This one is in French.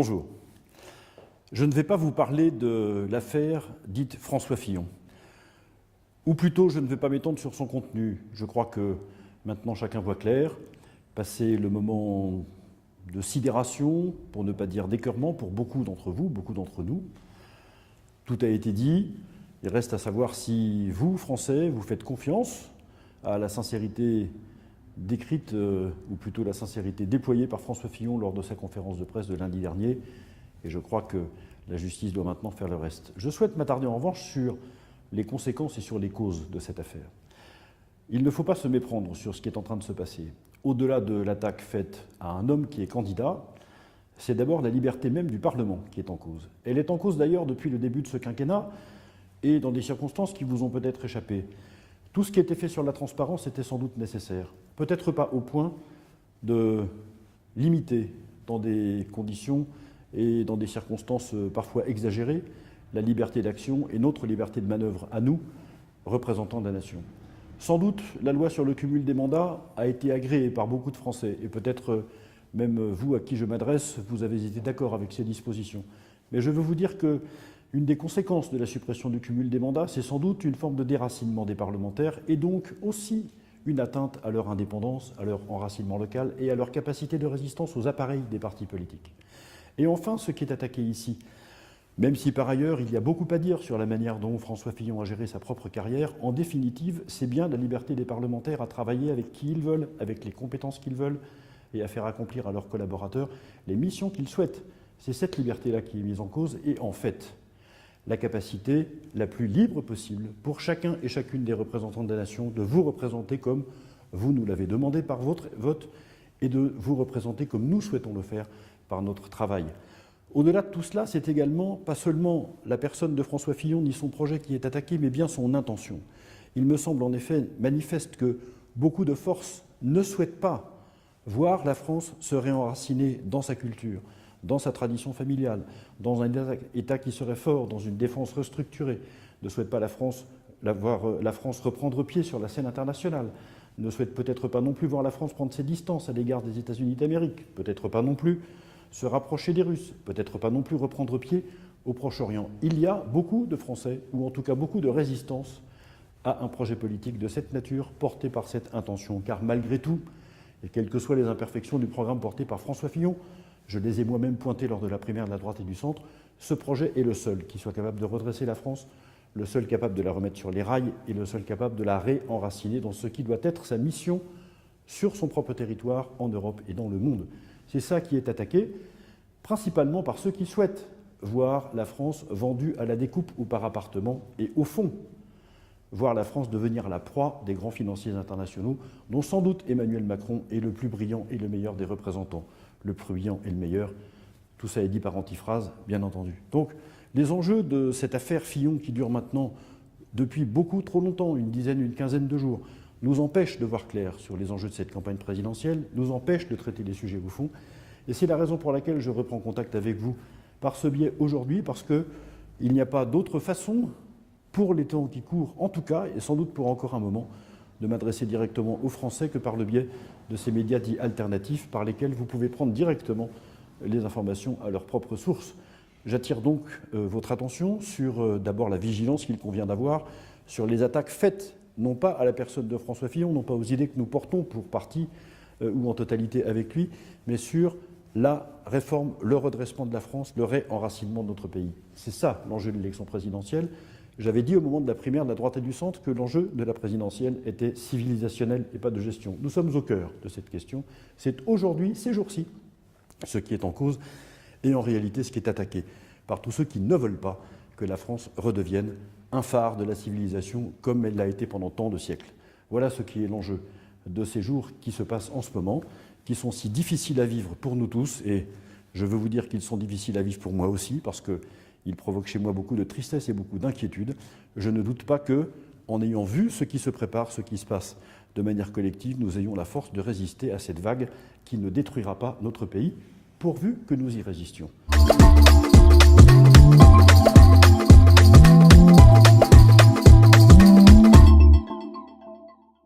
Bonjour. Je ne vais pas vous parler de l'affaire dite François Fillon. Ou plutôt, je ne vais pas m'étendre sur son contenu. Je crois que maintenant chacun voit clair. Passé le moment de sidération, pour ne pas dire d'écœurement, pour beaucoup d'entre vous, beaucoup d'entre nous. Tout a été dit. Il reste à savoir si vous, Français, vous faites confiance à la sincérité décrite, ou plutôt la sincérité déployée par François Fillon lors de sa conférence de presse de lundi dernier. Et je crois que la justice doit maintenant faire le reste. Je souhaite m'attarder en revanche sur les conséquences et sur les causes de cette affaire. Il ne faut pas se méprendre sur ce qui est en train de se passer. Au-delà de l'attaque faite à un homme qui est candidat, c'est d'abord la liberté même du Parlement qui est en cause. Elle est en cause d'ailleurs depuis le début de ce quinquennat et dans des circonstances qui vous ont peut-être échappé. Tout ce qui était fait sur la transparence était sans doute nécessaire. Peut-être pas au point de limiter dans des conditions et dans des circonstances parfois exagérées la liberté d'action et notre liberté de manœuvre à nous, représentants de la nation. Sans doute, la loi sur le cumul des mandats a été agréée par beaucoup de Français et peut-être même vous à qui je m'adresse, vous avez été d'accord avec ces dispositions. Mais je veux vous dire que une des conséquences de la suppression du cumul des mandats, c'est sans doute une forme de déracinement des parlementaires et donc aussi une atteinte à leur indépendance, à leur enracinement local et à leur capacité de résistance aux appareils des partis politiques. Et enfin, ce qui est attaqué ici, même si par ailleurs il y a beaucoup à dire sur la manière dont François Fillon a géré sa propre carrière, en définitive, c'est bien la liberté des parlementaires à travailler avec qui ils veulent, avec les compétences qu'ils veulent et à faire accomplir à leurs collaborateurs les missions qu'ils souhaitent. C'est cette liberté-là qui est mise en cause et en fait, la capacité la plus libre possible pour chacun et chacune des représentants de la nation de vous représenter comme vous nous l'avez demandé par votre vote et de vous représenter comme nous souhaitons le faire par notre travail. Au-delà de tout cela, c'est également pas seulement la personne de François Fillon ni son projet qui est attaqué, mais bien son intention. Il me semble en effet manifeste que beaucoup de forces ne souhaitent pas voir la France se réenraciner dans sa culture, dans sa tradition familiale, dans un État qui serait fort, dans une défense restructurée, ne souhaite pas voir la France reprendre pied sur la scène internationale, ne souhaite peut-être pas non plus voir la France prendre ses distances à l'égard des États-Unis d'Amérique, peut-être pas non plus se rapprocher des Russes, peut-être pas non plus reprendre pied au Proche-Orient. Il y a beaucoup de Français, ou en tout cas beaucoup de résistance à un projet politique de cette nature porté par cette intention, car malgré tout, et quelles que soient les imperfections du programme porté par François Fillon, je les ai moi-même pointés lors de la primaire de la droite et du centre, ce projet est le seul qui soit capable de redresser la France, le seul capable de la remettre sur les rails et le seul capable de la réenraciner dans ce qui doit être sa mission sur son propre territoire, en Europe et dans le monde. C'est ça qui est attaqué, principalement par ceux qui souhaitent voir la France vendue à la découpe ou par appartement et au fond, voir la France devenir la proie des grands financiers internationaux, dont sans doute Emmanuel Macron est le plus brillant et le meilleur des représentants. Le plus brillant et le meilleur, tout ça est dit par antiphrase, bien entendu. Donc, les enjeux de cette affaire Fillon qui dure maintenant depuis beaucoup trop longtemps, une dizaine, une quinzaine de jours, nous empêchent de voir clair sur les enjeux de cette campagne présidentielle, nous empêchent de traiter les sujets au fond. Et c'est la raison pour laquelle je reprends contact avec vous par ce biais aujourd'hui, parce qu'il n'y a pas d'autre façon, pour les temps qui courent en tout cas, et sans doute pour encore un moment, de m'adresser directement aux Français que par le biais de ces médias dits alternatifs par lesquels vous pouvez prendre directement les informations à leur propre source. J'attire donc votre attention sur d'abord la vigilance qu'il convient d'avoir sur les attaques faites, non pas à la personne de François Fillon, non pas aux idées que nous portons pour partie ou en totalité avec lui, mais sur la réforme, le redressement de la France, le réenracinement de notre pays. C'est ça l'enjeu de l'élection présidentielle. J'avais dit au moment de la primaire de la droite et du centre que l'enjeu de la présidentielle était civilisationnel et pas de gestion. Nous sommes au cœur de cette question. C'est aujourd'hui, ces jours-ci, ce qui est en cause et en réalité ce qui est attaqué par tous ceux qui ne veulent pas que la France redevienne un phare de la civilisation comme elle l'a été pendant tant de siècles. Voilà ce qui est l'enjeu de ces jours qui se passent en ce moment, qui sont si difficiles à vivre pour nous tous et je veux vous dire qu'ils sont difficiles à vivre pour moi aussi parce que il provoque chez moi beaucoup de tristesse et beaucoup d'inquiétude. Je ne doute pas que, en ayant vu ce qui se prépare, ce qui se passe de manière collective, nous ayons la force de résister à cette vague qui ne détruira pas notre pays, pourvu que nous y résistions.